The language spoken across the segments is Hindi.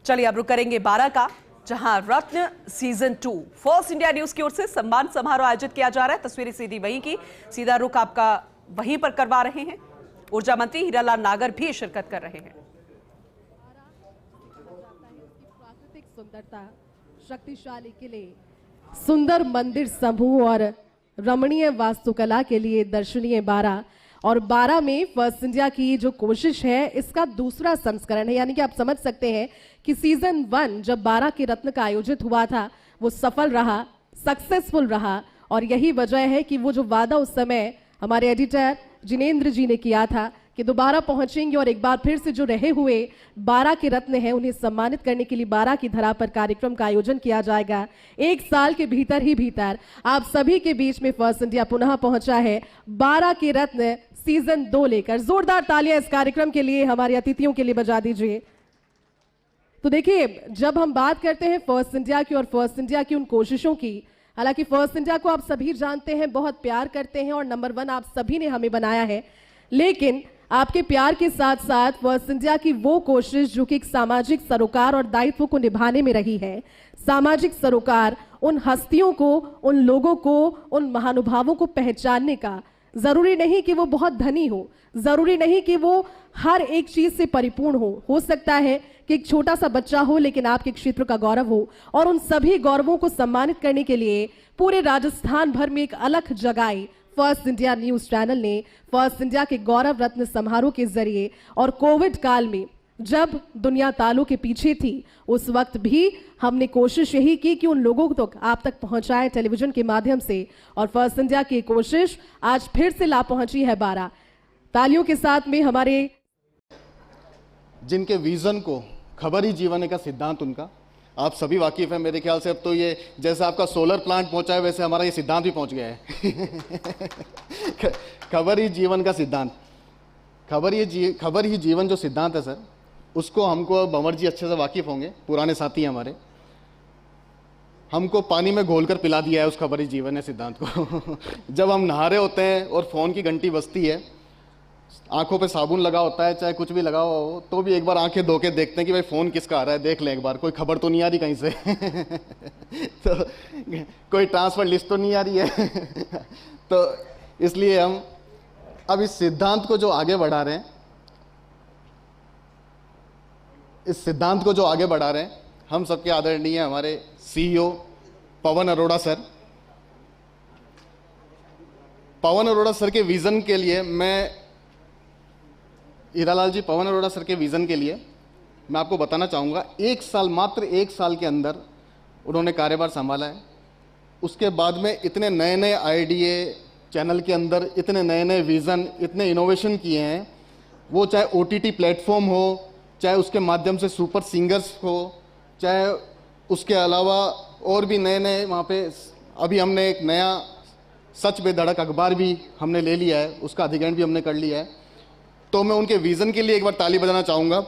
चलिए अब रुक करेंगे 12 का, जहां रत्न सीजन 2 फर्स्ट इंडिया न्यूज की ओर से सम्मान समारोह आयोजित किया जा रहा है। तस्वीरें सीधी वहीं की, सीधा रुख आपका वहीं पर करवा रहे हैं। ऊर्जा मंत्री हीरालाल नागर भी शिरकत कर रहे हैं। प्राकृतिक सुंदरता, शक्तिशाली किले, सुंदर मंदिर समूह और रमणीय वास्तुकला के लिए दर्शनीय 12 और 12 में फर्स्ट इंडिया की जो कोशिश है इसका दूसरा संस्करण है। यानी कि आप समझ सकते हैं कि सीजन 1 जब 12 के रत्न का आयोजित हुआ था वो सफल रहा, सक्सेसफुल रहा, और यही वजह है कि वो जो वादा उस समय हमारे एडिटर जिनेंद्र जी ने किया था कि दोबारा पहुंचेंगे और एक बार फिर से जो रहे हुए 12 के रत्न हैं उन्हें सम्मानित करने के लिए 12 की धरा पर कार्यक्रम का आयोजन किया जाएगा। एक साल के भीतर ही भीतर आप सभी के बीच में फर्स्ट इंडिया पुनः पहुंचा है 12 के रत्न सीजन 2 लेकर। जोरदार तालियां इस कार्यक्रम के लिए हमारे अतिथियों के लिए बजा दीजिए। तो देखिए, जब हम बात करते हैं फर्स्ट इंडिया की और फर्स्ट इंडिया की उन कोशिशों की, हालांकि फर्स्ट इंडिया को आप सभी जानते हैं, बहुत प्यार करते हैं और नंबर 1 आप सभी ने हमें बनाया है, लेकिन आपके प्यार के साथ साथ फर्स्ट इंडिया की वो कोशिश जो कि एक सामाजिक सरोकार और दायित्व को निभाने में रही है। सामाजिक सरोकार, उन हस्तियों को, उन लोगों को, उन महानुभावों को पहचानने का। जरूरी नहीं कि वो बहुत धनी हो, जरूरी नहीं कि वो हर एक चीज से परिपूर्ण हो सकता है कि एक छोटा सा बच्चा हो लेकिन आपके क्षेत्र का गौरव हो, और उन सभी गौरवों को सम्मानित करने के लिए पूरे राजस्थान भर में एक अलख जगाई फर्स्ट इंडिया न्यूज चैनल ने। फर्स्ट इंडिया के गौरव रत्न समारोह के जरिए और कोविड काल में जब दुनिया तालों के पीछे थी उस वक्त भी हमने कोशिश यही की कि उन लोगों को आप तक पहुंचाए टेलीविजन के माध्यम से, और फर्स्ट इंडिया की कोशिश आज फिर से ला पहुंची है 12। तालियों के साथ में हमारे जिनके विजन को खबर ही जीवन का सिद्धांत उनका आप सभी वाकिफ हैं मेरे ख्याल से। अब तो ये जैसे आपका सोलर प्लांट पहुंचा है वैसे हमारा ये सिद्धांत भी पहुंच गया है। खबर ही जीवन का सिद्धांत, खबर ही जीवन जो सिद्धांत है सर, उसको हमको भंवर जी अच्छे से वाकिफ होंगे, पुराने साथी हैं हमारे। हमको पानी में घोलकर पिला दिया है उस खबर ही जीवन है सिद्धांत को। जब हम नहा रहे होते हैं और फ़ोन की घंटी बजती है, आंखों पे साबुन लगा होता है, चाहे कुछ भी लगा हो, तो भी एक बार आंखें धो के देखते हैं कि भाई फ़ोन किसका आ रहा है, देख लें एक बार, कोई खबर तो नहीं आ रही कहीं से। तो कोई ट्रांसफर लिस्ट तो नहीं आ रही है। तो इसलिए हम अब इस सिद्धांत को जो आगे बढ़ा रहे हैं, हम सबके आदरणीय हमारे CEO Pawan Arora sir. Pawan Arora sir के विज़न के लिए हीरालाल जी, पवन अरोड़ा सर के विज़न के लिए मैं आपको बताना चाहूँगा, मात्र एक साल के अंदर उन्होंने कार्यभार संभाला है। उसके बाद में इतने नए नए आइडिये चैनल के अंदर, इतने नए नए विज़न, इतने इनोवेशन किए हैं, वो चाहे OTT प्लेटफॉर्म हो, चाहे उसके माध्यम से सुपर सिंगर्स हो, चाहे उसके अलावा और भी नए नए वहाँ पे। अभी हमने एक नया सच बेधड़क अखबार भी हमने ले लिया है, उसका अधिग्रहण भी हमने कर लिया है। तो मैं उनके विजन के लिए एक बार ताली बजाना चाहूंगा।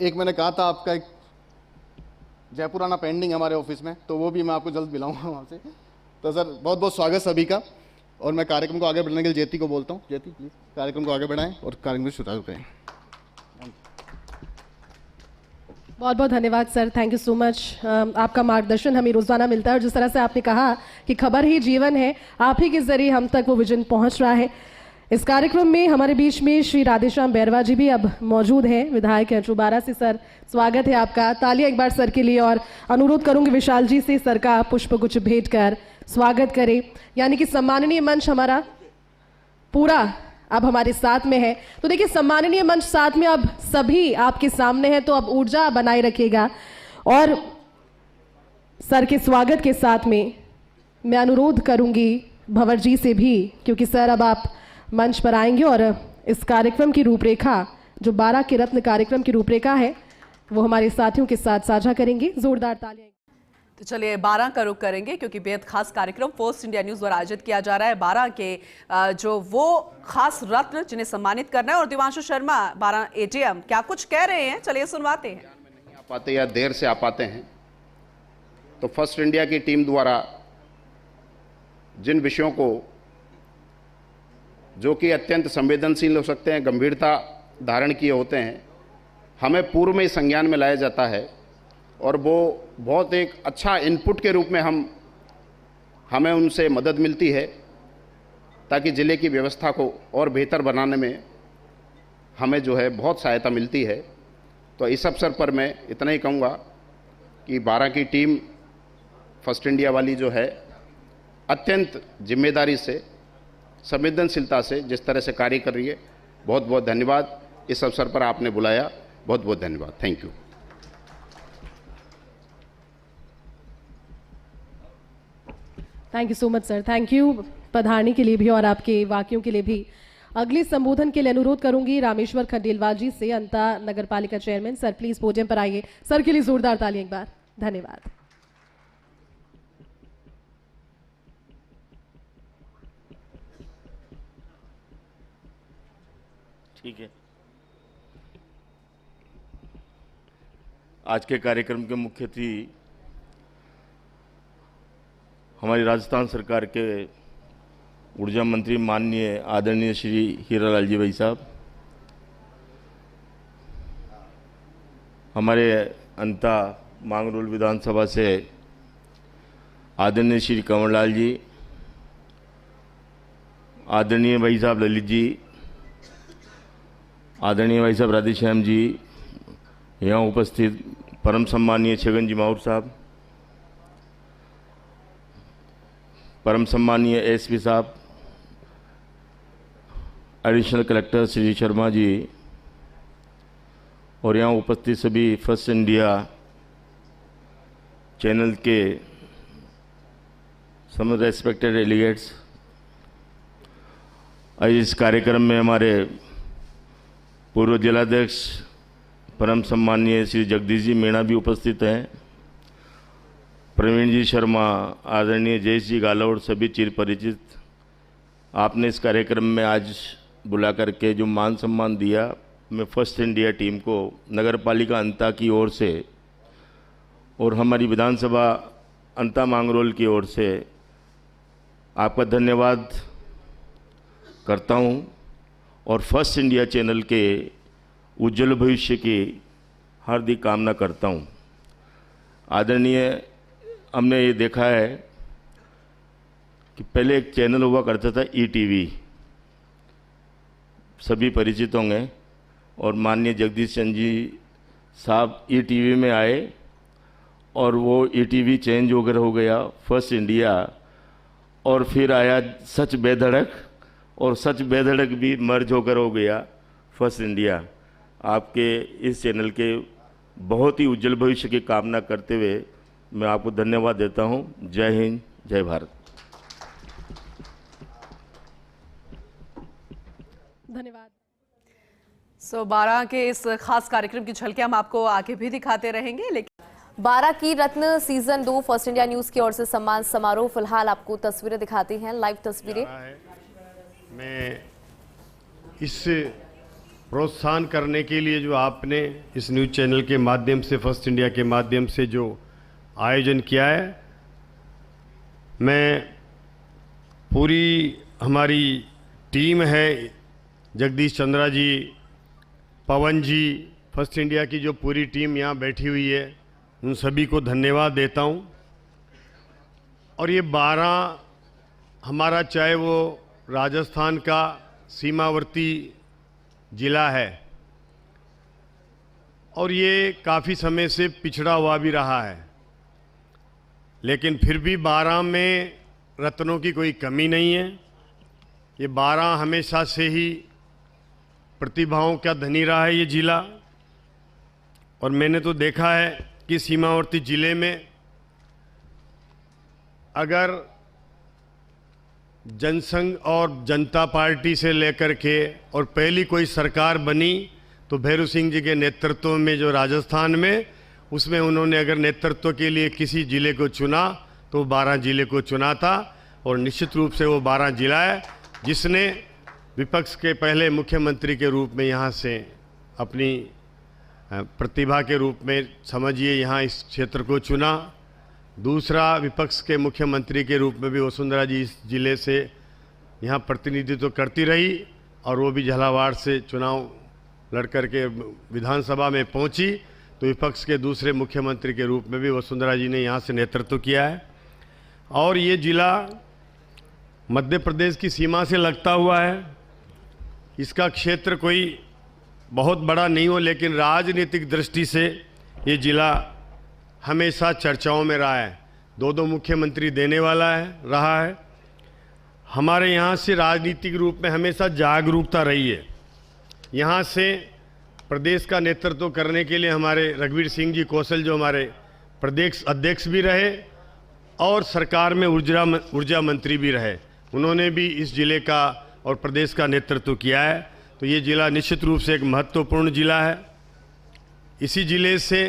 एक मैंने कहा था आपका एक जयपुर आना पेंडिंग हमारे ऑफिस में, तो वो भी मैं आपको जल्द मिलाऊंगा वहां से। तो सर बहुत बहुत स्वागत सभी का, और मैं कार्यक्रम को आगे बढ़ाने के लिए जेती को बोलता हूँ। जेती प्लीज कार्यक्रम को आगे बढ़ाएं और कार्यक्रम शुरू करें। बहुत बहुत धन्यवाद sir, thank you so much. आपका मार्गदर्शन हमें रोजाना मिलता है, और जिस तरह से आपने कहा कि खबर ही जीवन है, आप ही के जरिए हम तक वो विजन पहुंच रहा है। इस कार्यक्रम में हमारे बीच में श्री राधेश्याम बैरवा जी भी अब मौजूद हैं, विधायक हैं चुबारा से। सर स्वागत है आपका, तालियां एक बार सर के लिए, और अनुरोध करूंगी विशाल जी से सर का पुष्पगुच्छ भेंट कर स्वागत करें। यानी कि सम्माननीय मंच हमारा पूरा अब हमारे साथ में है। तो देखिए, सम्माननीय मंच साथ में अब सभी आपके सामने है, तो अब ऊर्जा बनाए रखिएगा। और सर के स्वागत के साथ में मैं अनुरोध करूंगी भंवर जी से भी, क्योंकि सर अब आप मंच पर आएंगे और इस कार्यक्रम की रूपरेखा, जो 12 के रत्न कार्यक्रम की रूपरेखा है, वो हमारे साथियों के साथ साझा करेंगे। जोरदार तालियां। तो चलिए 12 का रुख करेंगे, क्योंकि बेहद खास कार्यक्रम फर्स्ट इंडिया न्यूज द्वारा आयोजित किया जा रहा है। 12 के जो वो खास रत्न जिन्हें सम्मानित करना है, और दिवांशु शर्मा 12 ATM क्या कुछ कह रहे हैं, चलिए सुनवाते हैं। नहीं आ पाते या देर से आ पाते हैं, तो फर्स्ट इंडिया की टीम द्वारा जिन विषयों को जो कि अत्यंत संवेदनशील हो सकते हैं, गंभीरता धारण किए होते हैं, हमें पूर्व में संज्ञान में लाया जाता है और वो बहुत एक अच्छा इनपुट के रूप में हमें उनसे मदद मिलती है ताकि ज़िले की व्यवस्था को और बेहतर बनाने में हमें जो है बहुत सहायता मिलती है। तो इस अवसर पर मैं इतना ही कहूँगा कि 12 की टीम फर्स्ट इंडिया वाली जो है अत्यंत जिम्मेदारी से, संवेदनशीलता से जिस तरह से कार्य कर रही है, बहुत बहुत धन्यवाद। इस अवसर पर आपने बुलाया, बहुत बहुत धन्यवाद। Thank you. Thank you so much sir, thank you पधारने के लिए भी और आपके वाक्यों के लिए भी। अगले संबोधन के लिए अनुरोध करूंगी रामेश्वर खंडेलवाल जी से, अंता नगर पालिका चेयरमैन। सर प्लीज पोडियम पर आइए। सर के लिए जोरदार तालियां एक बार। धन्यवाद। ठीक है, आज के कार्यक्रम के मुख्य अतिथि हमारी राजस्थान सरकार के ऊर्जा मंत्री माननीय आदरणीय श्री हीरालाल जी भाई साहब, हमारे अंता मांगरोल विधानसभा से आदरणीय श्री कंवरलाल जी, आदरणीय भाई साहब ललित जी, आदरणीय भाई साहब राधेश्याम जी, यहाँ उपस्थित परम सम्मानीय छगन जी माहौर साहब, परम सम्मानीय एसपी साहब, एडिशनल कलेक्टर श्री शर्मा जी और यहाँ उपस्थित सभी फर्स्ट इंडिया चैनल के सम रेस्पेक्टेड डेलीगेट्स। आज इस कार्यक्रम में हमारे पूर्व जिलाध्यक्ष परम सम्मानीय श्री जगदीश जी मीणा भी उपस्थित हैं, प्रवीण जी शर्मा, आदरणीय जयेश जी गालौड़, सभी चिर परिचित। आपने इस कार्यक्रम में आज बुला करके जो मान सम्मान दिया, मैं फर्स्ट इंडिया टीम को नगर पालिका अंता की ओर से और हमारी विधानसभा अंता मांगरोल की ओर से आपका धन्यवाद करता हूं और फर्स्ट इंडिया चैनल के उज्जवल भविष्य की हार्दिक कामना करता हूं। आदरणीय, हमने ये देखा है कि पहले एक चैनल हुआ करता था ईटीवी, सभी परिचित होंगे, और माननीय जगदीश चंद्र जी साहब ईटीवी में आए और वो ईटीवी चेंज होकर हो गया फर्स्ट इंडिया, और फिर आया सच बेधड़क और सच बेधड़क भी मर्ज होकर हो गया फर्स्ट इंडिया। आपके इस चैनल के बहुत ही उज्जवल भविष्य की कामना करते हुए मैं आपको धन्यवाद देता हूं। जय हिंद, जय भारत। धन्यवाद। 12 के इस खास कार्यक्रम की झलकियां हम आपको आगे भी दिखाते रहेंगे, लेकिन 12 की रत्न सीजन 2 फर्स्ट इंडिया न्यूज की ओर से सम्मान समारोह फिलहाल आपको तस्वीरें दिखाती हैं, लाइव तस्वीरें। मैं इस प्रोत्साहन करने के लिए जो आपने इस न्यूज़ चैनल के माध्यम से, फर्स्ट इंडिया के माध्यम से जो आयोजन किया है, मैं पूरी हमारी टीम है, जगदीश चंद्रा जी, पवन जी, फर्स्ट इंडिया की जो पूरी टीम यहाँ बैठी हुई है, उन सभी को धन्यवाद देता हूँ। और ये 12 हमारा, चाहे वो राजस्थान का सीमावर्ती जिला है और ये काफ़ी समय से पिछड़ा हुआ भी रहा है, लेकिन फिर भी 12 में रत्नों की कोई कमी नहीं है। ये 12 हमेशा से ही प्रतिभाओं का धनी रहा है ये जिला, और मैंने तो देखा है कि सीमावर्ती जिले में अगर जनसंघ और जनता पार्टी से लेकर के और पहली कोई सरकार बनी तो भैरू सिंह जी के नेतृत्व में जो राजस्थान में, उसमें उन्होंने अगर नेतृत्व के लिए किसी जिले को चुना तो 12 जिले को चुना था, और निश्चित रूप से वो 12 जिला है जिसने विपक्ष के पहले मुख्यमंत्री के रूप में यहाँ से अपनी प्रतिभा के रूप में समझिए यहाँ इस क्षेत्र को चुना। दूसरा, विपक्ष के मुख्यमंत्री के रूप में भी वसुंधरा जी इस जिले से यहाँ प्रतिनिधित्व करती रही और वो भी झालावाड़ से चुनाव लड़ करके विधानसभा में पहुंची, तो विपक्ष के दूसरे मुख्यमंत्री के रूप में भी वसुंधरा जी ने यहाँ से नेतृत्व किया है। और ये जिला मध्य प्रदेश की सीमा से लगता हुआ है। इसका क्षेत्र कोई बहुत बड़ा नहीं हो, लेकिन राजनीतिक दृष्टि से ये जिला हमेशा चर्चाओं में रहा है। दो मुख्यमंत्री देने वाला रहा है। हमारे यहाँ से राजनीतिक रूप में हमेशा जागरूकता रही है। यहाँ से प्रदेश का नेतृत्व करने के लिए हमारे रघुवीर सिंह जी कौशल, जो हमारे प्रदेश अध्यक्ष भी रहे और सरकार में ऊर्जा मंत्री भी रहे, उन्होंने भी इस जिले का और प्रदेश का नेतृत्व किया है। तो ये जिला निश्चित रूप से एक महत्वपूर्ण जिला है। इसी जिले से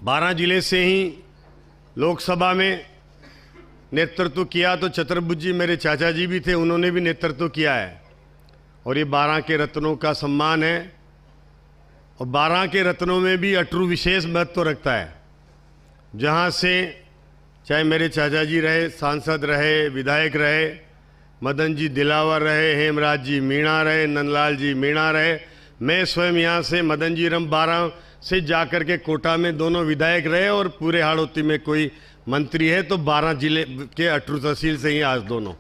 12 जिले से ही लोकसभा में नेतृत्व किया, तो चतुर्भुज जी मेरे चाचा जी भी थे, उन्होंने भी नेतृत्व किया है। और ये 12 के रत्नों का सम्मान है और 12 के रत्नों में भी अटरू विशेष महत्व रखता है। जहाँ से चाहे मेरे चाचा जी रहे, सांसद रहे, विधायक रहे, मदन जी दिलावर रहे, हेमराज जी मीणा रहे, नंदलाल जी मीणा रहे, मैं स्वयं यहाँ से मदन जी रम 12 से जाकर के कोटा में दोनों विधायक रहे और पूरे हाड़ौती में कोई मंत्री है तो 12 जिले के अटरू तहसील से ही आज दोनों।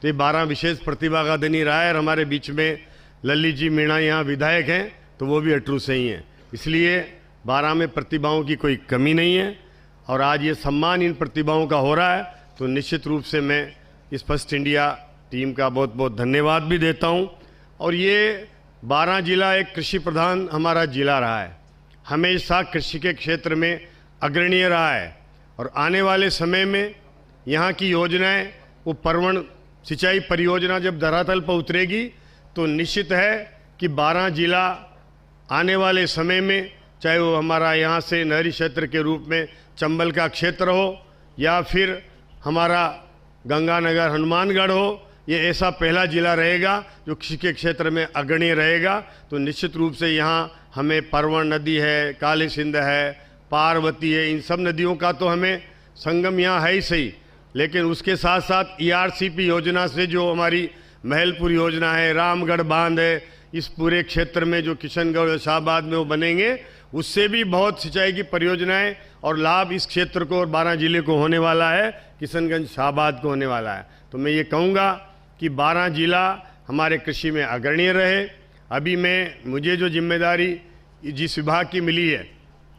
तो ये 12 विशेष प्रतिभा का धनी रहा है। और हमारे बीच में ललित जी मीणा यहाँ विधायक हैं, तो वो भी अटरू से ही हैं। इसलिए 12 में प्रतिभाओं की कोई कमी नहीं है और आज ये सम्मान इन प्रतिभाओं का हो रहा है। तो निश्चित रूप से मैं इस फर्स्ट इंडिया टीम का बहुत बहुत धन्यवाद भी देता हूँ। और ये 12 जिला एक कृषि प्रधान हमारा जिला रहा है, हमेशा कृषि के क्षेत्र में अग्रणीय रहा है। और आने वाले समय में यहाँ की योजनाएं, वो परवण सिंचाई परियोजना जब धरातल पर उतरेगी तो निश्चित है कि 12 जिला आने वाले समय में, चाहे वो हमारा यहाँ से नहरी क्षेत्र के रूप में चंबल का क्षेत्र हो या फिर हमारा गंगानगर हनुमानगढ़ हो, ये ऐसा पहला जिला रहेगा जो कृषि के क्षेत्र में अग्रणीय रहेगा। तो निश्चित रूप से यहाँ हमें परवण नदी है, काली सिंध है, पार्वती है, इन सब नदियों का तो हमें संगम यहाँ है ही सही, लेकिन उसके साथ साथ ERCP योजना से जो हमारी महलपुर योजना है, रामगढ़ बांध है, इस पूरे क्षेत्र में जो किशनगढ़ शाहबाद में वो बनेंगे, उससे भी बहुत सिंचाई की परियोजनाएं और लाभ इस क्षेत्र को और 12 जिले को होने वाला है, किशनगंज शाहबाद को होने वाला है। तो मैं ये कहूँगा कि 12 जिला हमारे कृषि में अग्रणीय रहे। अभी मुझे जो जिम्मेदारी जिस विभाग की मिली है,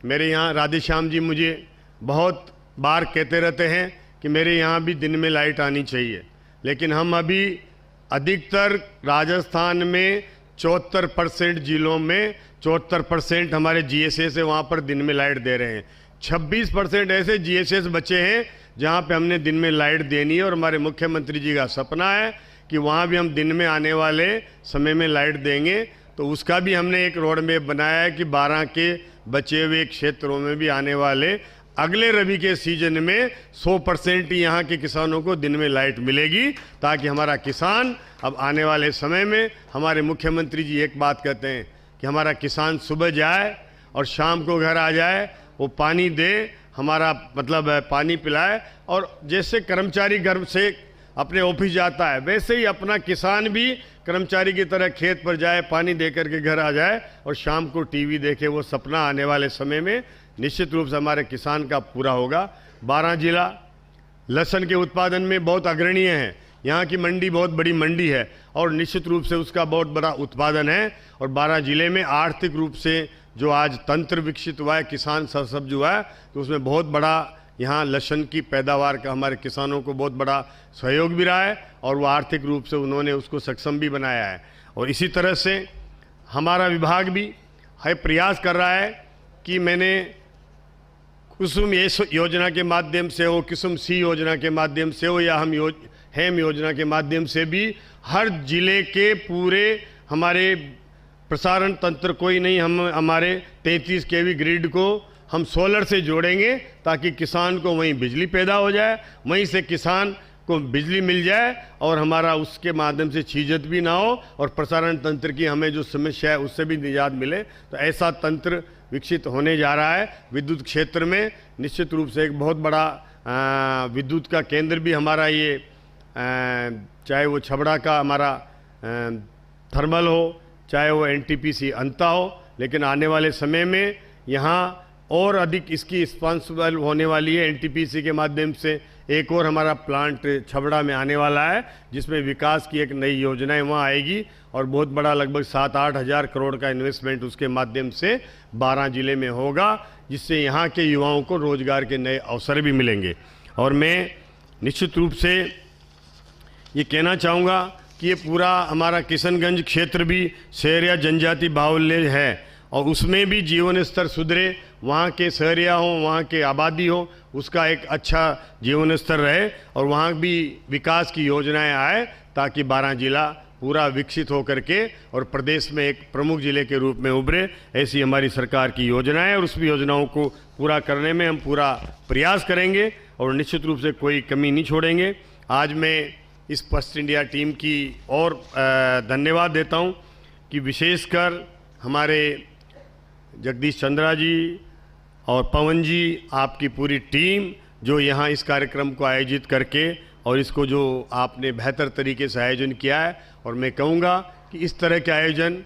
मेरे यहाँ राधेश्याम जी मुझे बहुत बार कहते रहते हैं कि मेरे यहाँ भी दिन में लाइट आनी चाहिए, लेकिन हम अभी अधिकतर राजस्थान में 74% जिलों में 74% हमारे GSS है, वहाँ पर दिन में लाइट दे रहे हैं। 26% ऐसे GSS बचे हैं जहाँ पे हमने दिन में लाइट देनी है और हमारे मुख्यमंत्री जी का सपना है कि वहाँ भी हम दिन में आने वाले समय में लाइट देंगे। तो उसका भी हमने एक रोड मैप बनाया है कि 12 के बचे हुए क्षेत्रों में भी आने वाले अगले रबी के सीजन में 100% यहाँ के किसानों को दिन में लाइट मिलेगी, ताकि हमारा किसान अब आने वाले समय में, हमारे मुख्यमंत्री जी एक बात कहते हैं कि हमारा किसान सुबह जाए और शाम को घर आ जाए, वो पानी दे, हमारा मतलब है पानी पिलाए। और जैसे कर्मचारी घर से अपने ऑफिस जाता है, वैसे ही अपना किसान भी कर्मचारी की तरह खेत पर जाए, पानी दे करके घर आ जाए और शाम को टीवी देखे। वो सपना आने वाले समय में निश्चित रूप से हमारे किसान का पूरा होगा। 12 जिला लहसुन के उत्पादन में बहुत अग्रणीय हैं। यहाँ की मंडी बहुत बड़ी मंडी है और निश्चित रूप से उसका बहुत बड़ा उत्पादन है। और 12 जिले में आर्थिक रूप से जो आज तंत्र विकसित हुआ है, किसान सब जो है, तो उसमें बहुत बड़ा यहाँ लहसुन की पैदावार का हमारे किसानों को बहुत बड़ा सहयोग भी रहा है और वो आर्थिक रूप से उन्होंने उसको सक्षम भी बनाया है। और इसी तरह से हमारा विभाग भी है प्रयास कर रहा है कि मैंने कुसुम योजना के माध्यम से हो, कुसुम सी योजना के माध्यम से हो या हम हेम योजना के माध्यम से भी हर जिले के पूरे हमारे प्रसारण तंत्र कोई नहीं, हम हमारे 33 kV ग्रिड को हम सोलर से जोड़ेंगे ताकि किसान को वहीं बिजली पैदा हो जाए, वहीं से किसान को बिजली मिल जाए और हमारा उसके माध्यम से छीजत भी ना हो और प्रसारण तंत्र की हमें जो समस्या है उससे भी निजात मिले। तो ऐसा तंत्र विकसित होने जा रहा है। विद्युत क्षेत्र में निश्चित रूप से एक बहुत बड़ा विद्युत का केंद्र भी हमारा ये चाहे वो छबड़ा का हमारा थर्मल हो, चाहे वो एनटीपीसी अंता हो, लेकिन आने वाले समय में यहाँ और अधिक इसकी रिस्पॉन्सिबल होने वाली है। एनटीपीसी के माध्यम से एक और हमारा प्लांट छबड़ा में आने वाला है, जिसमें विकास की एक नई योजनाएं वहाँ आएगी और बहुत बड़ा लगभग 7-8 हज़ार करोड़ का इन्वेस्टमेंट उसके माध्यम से 12 जिले में होगा, जिससे यहाँ के युवाओं को रोजगार के नए अवसर भी मिलेंगे। और मैं निश्चित रूप से ये कहना चाहूँगा कि ये पूरा हमारा किशनगंज क्षेत्र भी शहरिया जनजाति बाहुल्य है और उसमें भी जीवन स्तर सुधरे, वहाँ के शहरिया हों, वहाँ के आबादी हो, उसका एक अच्छा जीवन स्तर रहे और वहाँ भी विकास की योजनाएं आए, ताकि 12 जिला पूरा विकसित हो करके और प्रदेश में एक प्रमुख जिले के रूप में उभरे। ऐसी हमारी सरकार की योजनाएं है और उस योजनाओं को पूरा करने में हम पूरा प्रयास करेंगे और निश्चित रूप से कोई कमी नहीं छोड़ेंगे। आज मैं इस फर्स्ट इंडिया टीम की और धन्यवाद देता हूँ कि विशेषकर हमारे जगदीश चंद्रा जी और पवन जी, आपकी पूरी टीम जो यहाँ इस कार्यक्रम को आयोजित करके और इसको जो आपने बेहतर तरीके से आयोजन किया है। और मैं कहूँगा कि इस तरह के आयोजन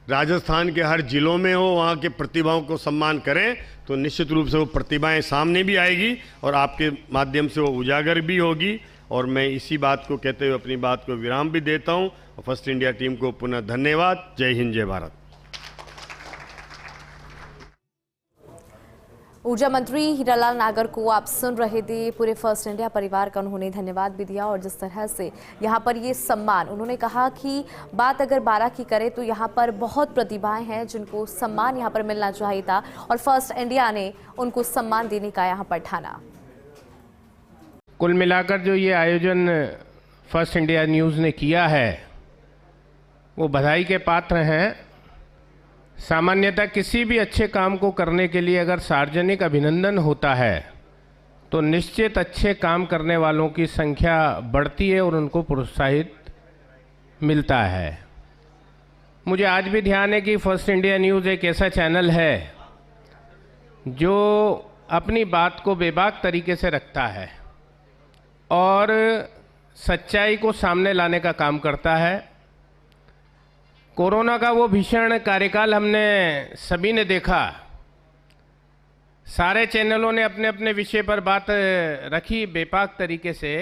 राजस्थान के हर जिलों में हो, वहाँ के प्रतिभाओं को सम्मान करें तो निश्चित रूप से वो प्रतिभाएं सामने भी आएगी और आपके माध्यम से वो उजागर भी होगी। और मैं इसी बात को कहते हुए अपनी बात को विराम भी देता हूँ और फर्स्ट इंडिया टीम को पुनः धन्यवाद। जय हिंद, जय भारत। ऊर्जा मंत्री हीरालाल नागर को आप सुन रहे थे। पूरे फर्स्ट इंडिया परिवार का उन्होंने धन्यवाद भी दिया और जिस तरह से यहाँ पर ये सम्मान, उन्होंने कहा कि बात अगर 12 की करें तो यहाँ पर बहुत प्रतिभाएं हैं जिनको सम्मान यहाँ पर मिलना चाहिए था और फर्स्ट इंडिया ने उनको सम्मान देने का यहाँ पर ठाना। कुल मिलाकर जो ये आयोजन फर्स्ट इंडिया न्यूज़ ने किया है वो बधाई के पात्र हैं। सामान्यतः किसी भी अच्छे काम को करने के लिए अगर सार्वजनिक अभिनंदन होता है तो निश्चित अच्छे काम करने वालों की संख्या बढ़ती है और उनको प्रोत्साहित मिलता है। मुझे आज भी ध्यान है कि फर्स्ट इंडिया न्यूज़ एक ऐसा चैनल है जो अपनी बात को बेबाक तरीके से रखता है और सच्चाई को सामने लाने का काम करता है। कोरोना का वो भीषण कार्यकाल हमने सभी ने देखा। सारे चैनलों ने अपने अपने विषय पर बात रखी बेबाक तरीके से,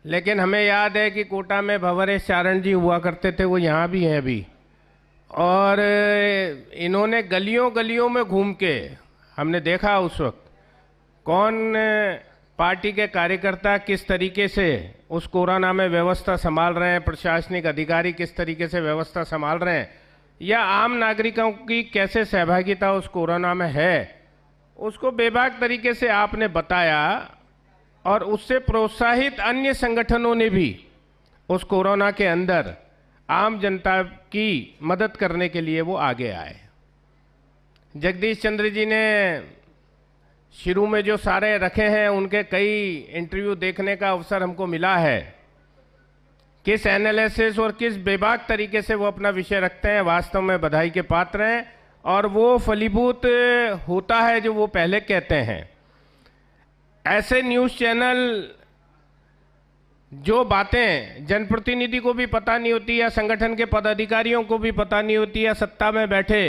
लेकिन हमें याद है कि कोटा में भंवरेश चारण जी हुआ करते थे, वो यहाँ भी हैं अभी, और इन्होंने गलियों गलियों में घूम के हमने देखा उस वक्त कौन पार्टी के कार्यकर्ता किस तरीके से उस कोरोना में व्यवस्था संभाल रहे हैं, प्रशासनिक अधिकारी किस तरीके से व्यवस्था संभाल रहे हैं, या आम नागरिकों की कैसे सहभागिता उस कोरोना में है, उसको बेबाक तरीके से आपने बताया और उससे प्रोत्साहित अन्य संगठनों ने भी उस कोरोना के अंदर आम जनता की मदद करने के लिए वो आगे आए। जगदीश चंद्र जी ने शुरू में जो सारे रखे हैं उनके कई इंटरव्यू देखने का अवसर हमको मिला है। किस एनालिसिस और किस बेबाक तरीके से वो अपना विषय रखते हैं, वास्तव में बधाई के पात्र हैं और वो फलीभूत होता है जो वो पहले कहते हैं। ऐसे न्यूज़ चैनल जो बातें जनप्रतिनिधि को भी पता नहीं होती या संगठन के पदाधिकारियों को भी पता नहीं होती या सत्ता में बैठे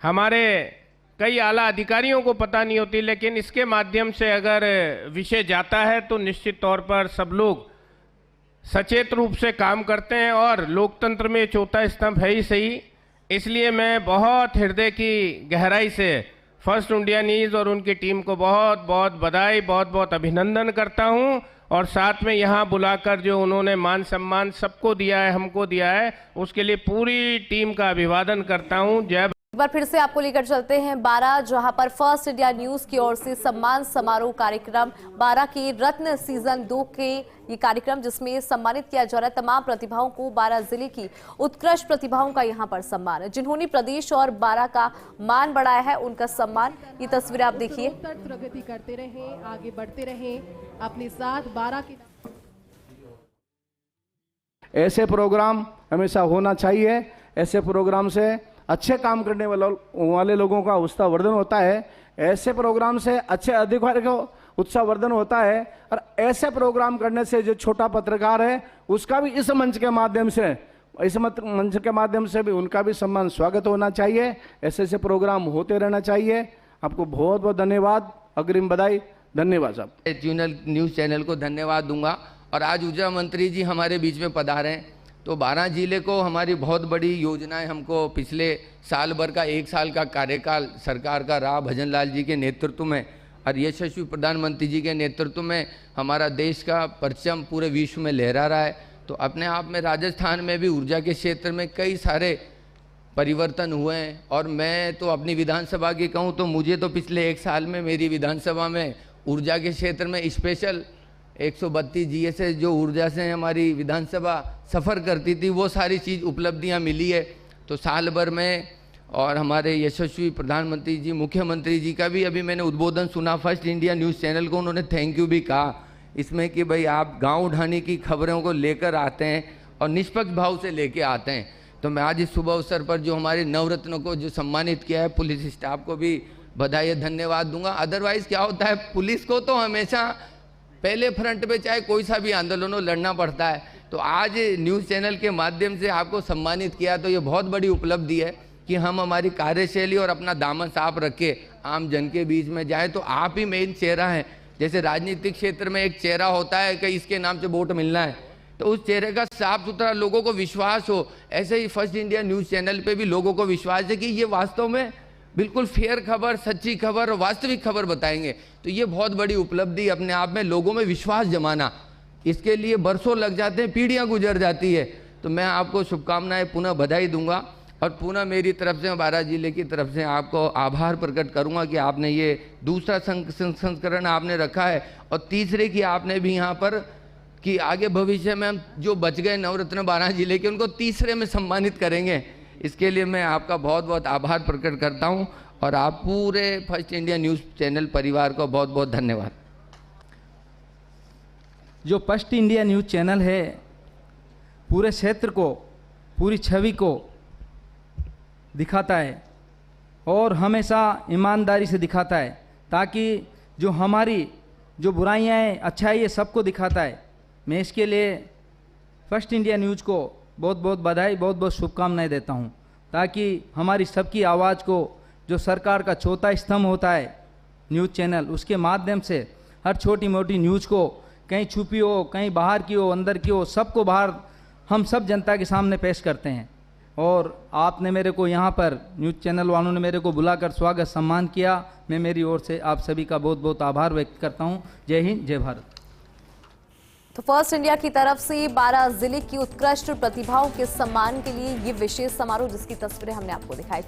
हमारे कई आला अधिकारियों को पता नहीं होती, लेकिन इसके माध्यम से अगर विषय जाता है तो निश्चित तौर पर सब लोग सचेत रूप से काम करते हैं और लोकतंत्र में चौथा स्तंभ है ही सही। इसलिए मैं बहुत हृदय की गहराई से फर्स्ट इंडिया न्यूज़ और उनकी टीम को बहुत बहुत बधाई, बहुत बहुत अभिनंदन करता हूं और साथ में यहां बुलाकर जो उन्होंने मान सम्मान सबको दिया है, हमको दिया है, उसके लिए पूरी टीम का अभिवादन करता हूं। जय। एक बार फिर से आपको लेकर चलते हैं 12, जहां पर फर्स्ट इंडिया न्यूज की ओर से सम्मान समारोह कार्यक्रम 12 के रत्न सीजन 2 के ये कार्यक्रम, जिसमें सम्मानित किया जा रहा है तमाम प्रतिभाओं को। 12 जिले की उत्कृष्ट प्रतिभाओं का यहां पर सम्मान है, जिन्होंने प्रदेश और 12 का मान बढ़ाया है, उनका सम्मान। ये तस्वीरें आप देखिए। प्रगति करते रहे, आगे बढ़ते रहे अपने साथ 12 की। ऐसे प्रोग्राम हमेशा होना चाहिए। ऐसे प्रोग्राम से अच्छे काम करने वाले लोगों का उत्साह वर्धन होता है। ऐसे प्रोग्राम से अच्छे अधिकारियों को उत्साहवर्धन होता है। और ऐसे प्रोग्राम करने से जो छोटा पत्रकार है उसका भी इस मंच के माध्यम से भी उनका भी सम्मान स्वागत होना चाहिए। ऐसे ऐसे प्रोग्राम होते रहना चाहिए। आपको बहुत बहुत धन्यवाद, अग्रिम बधाई। धन्यवाद साहब। न्यूज़ चैनल को धन्यवाद दूंगा। और आज ऊर्जा मंत्री जी हमारे बीच में पधारे हैं, तो 12 जिले को हमारी बहुत बड़ी योजनाएं हमको पिछले साल भर का 1 साल का कार्यकाल सरकार का रहा भजन लाल जी के नेतृत्व में और यशस्वी प्रधानमंत्री जी के नेतृत्व में हमारा देश का परचम पूरे विश्व में लहरा रहा है। तो अपने आप में राजस्थान में भी ऊर्जा के क्षेत्र में कई सारे परिवर्तन हुए हैं। और मैं तो अपनी विधानसभा की कहूँ तो मुझे तो पिछले 1 साल में मेरी विधानसभा में ऊर्जा के क्षेत्र में स्पेशल 132 GSS जो ऊर्जा से हमारी विधानसभा सफ़र करती थी वो सारी चीज़ उपलब्धियां मिली है। तो साल भर में और हमारे यशस्वी प्रधानमंत्री जी मुख्यमंत्री जी का भी अभी मैंने उद्बोधन सुना फर्स्ट इंडिया न्यूज़ चैनल को, उन्होंने थैंक यू भी कहा इसमें कि भाई आप गांव उठाने की खबरों को लेकर आते हैं और निष्पक्ष भाव से लेके आते हैं। तो मैं आज इस शुभ अवसर पर जो हमारे नवरत्नों को जो सम्मानित किया है पुलिस स्टाफ को भी बधाई धन्यवाद दूंगा। अदरवाइज़ क्या होता है, पुलिस को तो हमेशा पहले फ्रंट पे चाहे कोई सा भी आंदोलन हो लड़ना पड़ता है। तो आज न्यूज़ चैनल के माध्यम से आपको सम्मानित किया तो ये बहुत बड़ी उपलब्धि है कि हम हमारी कार्यशैली और अपना दामन साफ रख के आम जन के बीच में जाए। तो आप ही मेन चेहरा हैं। जैसे राजनीतिक क्षेत्र में एक चेहरा होता है कि इसके नाम से वोट मिलना है, तो उस चेहरे का साफ सुथरा लोगों को विश्वास हो, ऐसे ही फर्स्ट इंडिया न्यूज़ चैनल पे भी लोगों को विश्वास है कि ये वास्तव में बिल्कुल फेयर खबर, सच्ची खबर और वास्तविक खबर बताएंगे। तो ये बहुत बड़ी उपलब्धि अपने आप में, लोगों में विश्वास जमाना, इसके लिए बरसों लग जाते हैं, पीढ़ियां गुजर जाती है। तो मैं आपको शुभकामनाएं पुनः बधाई दूंगा और पुनः मेरी तरफ से 12 जिले की तरफ से आपको आभार प्रकट करूंगा कि आपने ये दूसरा संस्करण आपने रखा है और तीसरे की आपने भी यहाँ पर कि आगे भविष्य में हम जो बच गए नवरत्न 12 जिले के उनको तीसरे में सम्मानित करेंगे। इसके लिए मैं आपका बहुत बहुत आभार प्रकट करता हूं और आप पूरे फर्स्ट इंडिया न्यूज़ चैनल परिवार को बहुत बहुत धन्यवाद। जो फर्स्ट इंडिया न्यूज़ चैनल है पूरे क्षेत्र को, पूरी छवि को दिखाता है और हमेशा ईमानदारी से दिखाता है, ताकि जो हमारी जो बुराइयां हैं, अच्छाई है, सबको दिखाता है। मैं इसके लिए फर्स्ट इंडिया न्यूज़ को बहुत बहुत बधाई, बहुत बहुत शुभकामनाएं देता हूं, ताकि हमारी सबकी आवाज़ को, जो सरकार का चौथा स्तंभ होता है न्यूज़ चैनल, उसके माध्यम से हर छोटी मोटी न्यूज़ को, कहीं छुपी हो, कहीं बाहर की हो, अंदर की हो, सबको बाहर हम सब जनता के सामने पेश करते हैं। और आपने मेरे को यहाँ पर न्यूज़ चैनल वालों ने मेरे को बुलाकर स्वागत सम्मान किया। मैं मेरी ओर से आप सभी का बहुत बहुत आभार व्यक्त करता हूँ। जय हिंद, जय भारत। तो फर्स्ट इंडिया की तरफ से 12 जिले की उत्कृष्ट प्रतिभाओं के सम्मान के लिए ये विशेष समारोह जिसकी तस्वीरें हमने आपको दिखाई।